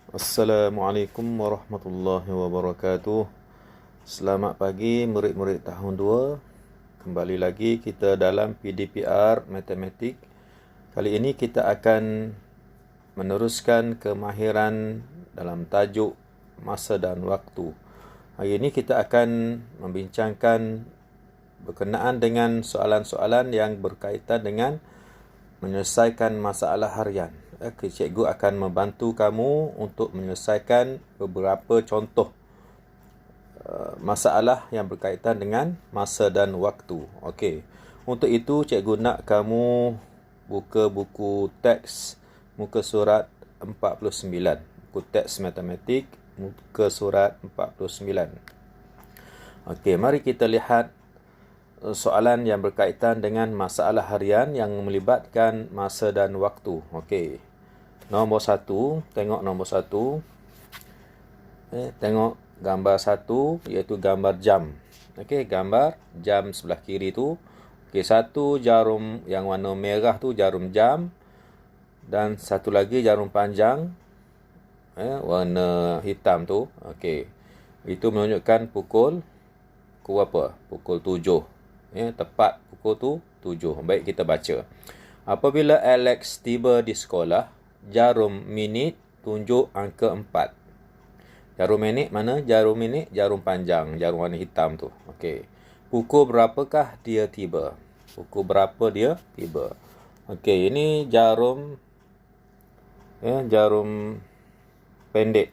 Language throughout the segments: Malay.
Assalamualaikum warahmatullahi wabarakatuh. Selamat pagi murid-murid tahun 2. Kembali lagi kita dalam PDPR Matematik. Kali ini kita akan meneruskan kemahiran dalam tajuk masa dan waktu. Hari ini kita akan membincangkan berkenaan dengan soalan-soalan yang berkaitan dengan menyelesaikan masalah harian. Cikgu akan membantu kamu untuk menyelesaikan beberapa contoh masalah yang berkaitan dengan masa dan waktu. Okey. Untuk itu, cikgu nak kamu buka buku teks muka surat 49. Buku teks matematik muka surat 49. Okey, mari kita lihat soalan yang berkaitan dengan masalah harian yang melibatkan masa dan waktu. Okey. Nombor 1, tengok nombor 1. Tengok gambar 1 iaitu gambar jam. Okey, gambar jam sebelah kiri tu. Okey, satu jarum yang warna merah tu jarum jam dan satu lagi jarum panjang warna hitam tu. Okey. Itu menunjukkan pukul apa? Pukul 7. Tepat pukul tu 7. Baik, kita baca. Apabila Alex tiba di sekolah, jarum minit tunjuk angka 4. Jarum minit mana? Jarum minit, jarum panjang, jarum warna hitam tu. Okey. Pukul berapakah dia tiba? Pukul berapa dia tiba? Okey, ini jarum jarum pendek.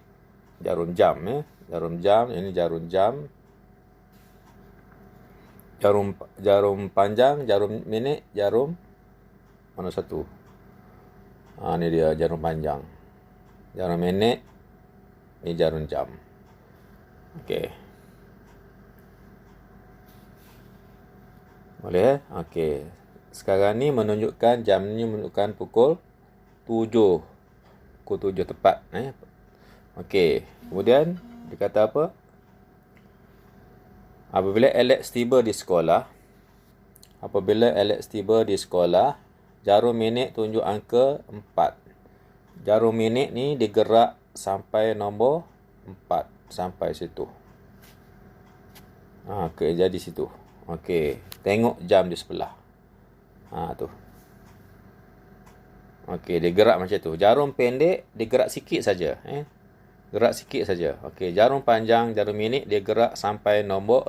Jarum jam Jarum jam, ini jarum jam. Jarum panjang, jarum minit, jarum mana satu? Ini dia jarum panjang. Jarum minit, ini jarum jam. Okey. Boleh? Okey. Sekarang ni menunjukkan jam ni menunjukkan pukul 7. Pukul 7 tepat. Okey. Kemudian dia kata apa? Apabila Alex tiba di sekolah, jarum minit tunjuk angka 4. Jarum minit ni digerak sampai nombor 4. Sampai situ. Okey, jadi situ. Okey, tengok jam di sebelah. Tu. Okey, dia gerak macam tu. Jarum pendek dia gerak sikit saja, Gerak sikit saja. Okey, jarum panjang, jarum minit dia gerak sampai nombor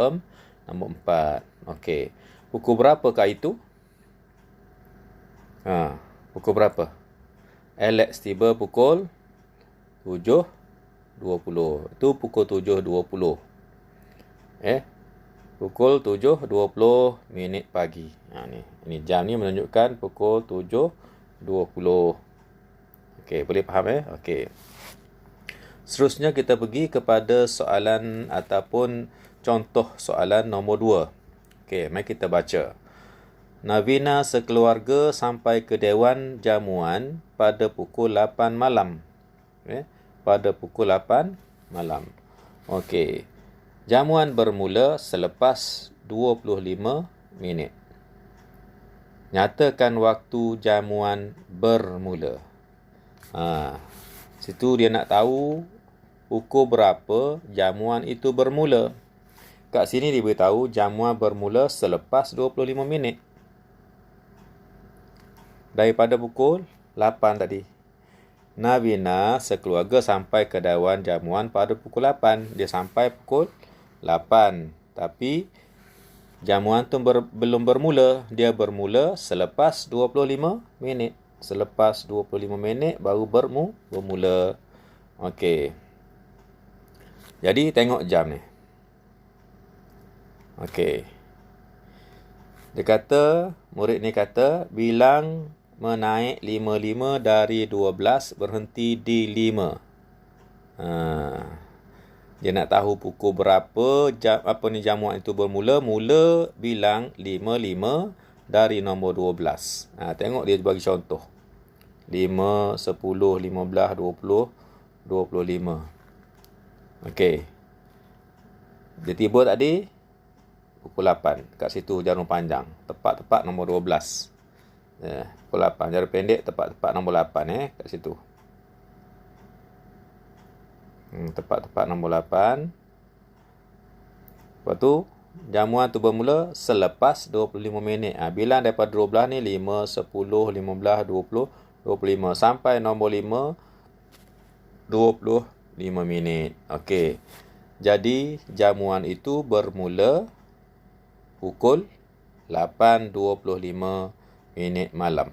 4. Okey. Pukul berapakah itu? Pukul berapa? Alex tiba pukul 7.20. Itu pukul 7.20. Pukul 7.20 minit pagi. Ini jam ni menunjukkan pukul 7.20. Okey, boleh faham Okey. Seterusnya kita pergi kepada soalan ataupun contoh soalan nombor 2. Okey, mari kita baca. Navina sekeluarga sampai ke Dewan Jamuan pada pukul 8 malam. Pada pukul 8 malam. Okey. Jamuan bermula selepas 25 minit. Nyatakan waktu jamuan bermula. Situ dia nak tahu pukul berapa jamuan itu bermula. Kat sini dia beritahu jamuan bermula selepas 25 minit. Daripada pukul 8 tadi. Navina sekeluarga sampai ke Dewan Jamuan pada pukul 8. Dia sampai pukul 8. Tapi jamuan tu belum bermula. Dia bermula selepas 25 minit. Selepas 25 minit baru bermula. Okey. Jadi tengok jam ni. Okey. Dia kata, murid ni kata, bilang menaik 55 dari 12 berhenti di 5. Dia nak tahu pukul berapa jamuan itu bermula. Mula bilang 55 dari nombor 12. Tengok dia bagi contoh. 5, 10, 15, 20, 25. Okey. Dia tiba tadi pukul 8. Kat situ jarum panjang. Tepat-tepat nombor 12. Pukul 8. Jarum pendek tepat-tepat nombor 8 kat situ. Tepat-tepat nombor 8. Lepas tu, jamuan tu bermula selepas 25 minit. Bilang daripada 12 ni 5, 10, 15, 20, 25. Sampai nombor 5, 25 minit. Okey. Jadi, jamuan itu bermula pukul 8.25 minit malam.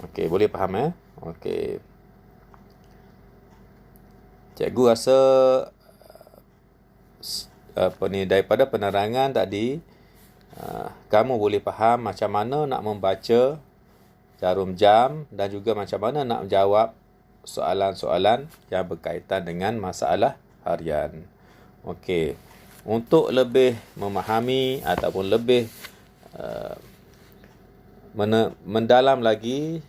Okey, boleh faham Okey. Cikgu rasa daripada penerangan tadi kamu boleh faham macam mana nak membaca jarum jam dan juga macam mana nak menjawab soalan-soalan yang berkaitan dengan masalah harian. Okey. Untuk lebih memahami ataupun lebih mendalam lagi,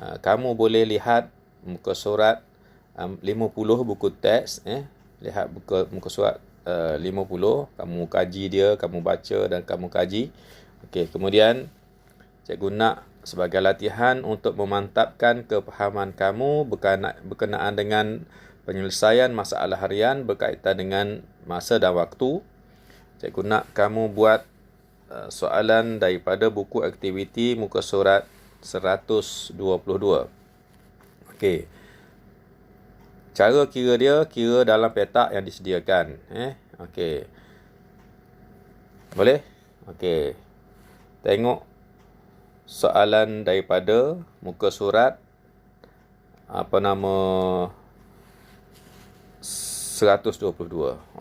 kamu boleh lihat muka surat 50 buku teks. Lihat muka surat 50, kamu kaji dia, kamu baca dan kamu kaji. Okey, kemudian cikgu nak sebagai latihan untuk memantapkan kefahaman kamu berkenaan dengan penyelesaian masalah harian berkaitan dengan masa dan waktu. Cikgu nak kamu buat soalan daripada buku aktiviti muka surat 122. Okey. Cara kira dia, kira dalam petak yang disediakan. Okey. Boleh? Okey. Tengok soalan daripada muka surat 122.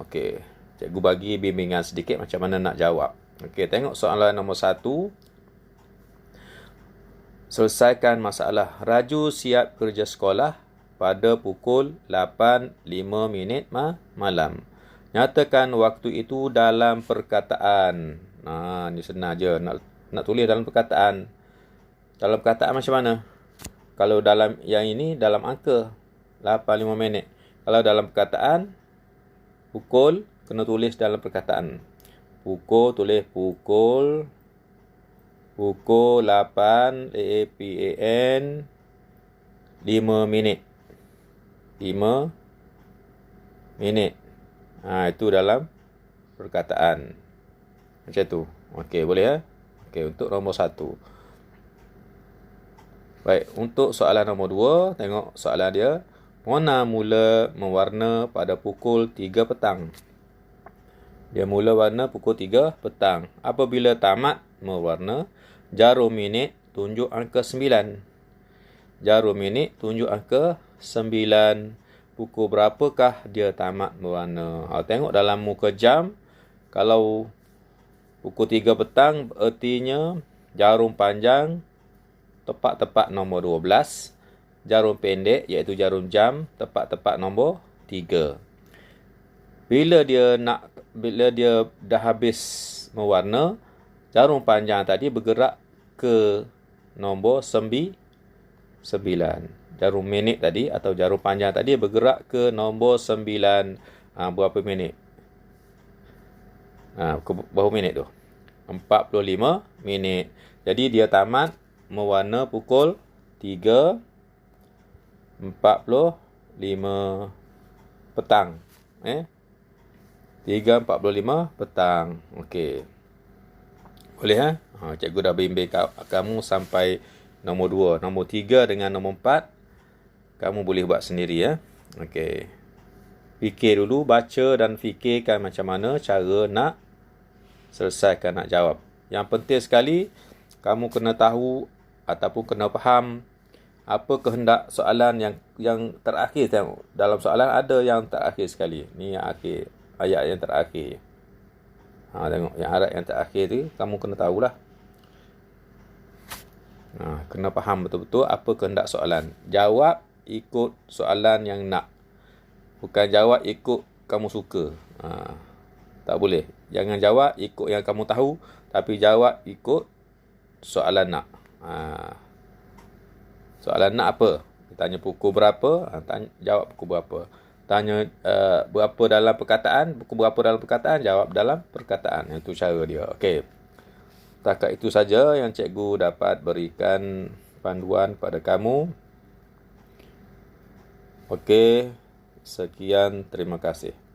Okey. Cikgu bagi bimbingan sedikit macam mana nak jawab. Okey, tengok soalan nombor 1. Selesaikan masalah. Raju siap kerja sekolah pada pukul 8.05 minit malam. Nyatakan waktu itu dalam perkataan. Ni senang je. Nak tulis dalam perkataan. Dalam perkataan macam mana? Kalau dalam yang ini, dalam angka. 8.05 minit. Kalau dalam perkataan, pukul, kena tulis dalam perkataan. Tulis pukul 8 APAN 5 minit. 5 minit. Itu dalam perkataan. Macam tu. Okey, boleh Okey, untuk nombor 1. Baik, untuk soalan nombor 2, tengok soalan dia. Mona mula mewarna pada pukul 3 petang. Dia mula warna pukul 3 petang. Apabila tamat mewarna, jarum minit tunjuk angka 9. Jarum minit tunjuk angka 9. Pukul berapakah dia tamat mewarna? Tengok dalam muka jam. Kalau pukul 3 petang, artinya jarum panjang tepat-tepat nombor 12. Jarum pendek, iaitu jarum jam, tepat-tepat nombor 3. Bila dia dah habis mewarna, jarum panjang tadi bergerak ke nombor 9. Jarum minit tadi atau jarum panjang tadi bergerak ke nombor 9. Berapa minit? Berapa minit tu? 45 minit. Jadi dia tamat mewarna pukul 3.45 petang. 3.45 petang. Okey. Boleh cikgu dah bimbing kamu sampai nombor 2. Nombor 3 dengan nombor 4 kamu boleh buat sendiri Okey. Fikir dulu, baca dan fikirkan macam mana cara nak selesaikan, nak jawab. Yang penting sekali kamu kena tahu ataupun kena faham apa kehendak soalan yang terakhir. Tengok dalam soalan ada yang terakhir sekali. Ni yang akhir, ayat yang terakhir. Tengok yang ayat yang terakhir tu kamu kena tahulah. Kena faham betul-betul apa kehendak soalan. Jawab ikut soalan yang nak. Bukan jawab ikut kamu suka. Tak boleh. Jangan jawab ikut yang kamu tahu, tapi jawab ikut soalan nak. Soalan nak apa? Tanya pukul berapa? Jawab pukul berapa. Tanya berapa dalam perkataan? Pukul berapa dalam perkataan? Jawab dalam perkataan. Itu cara dia. Okey. Setakat itu saja yang cikgu dapat berikan panduan pada kamu. Okey. Sekian, terima kasih.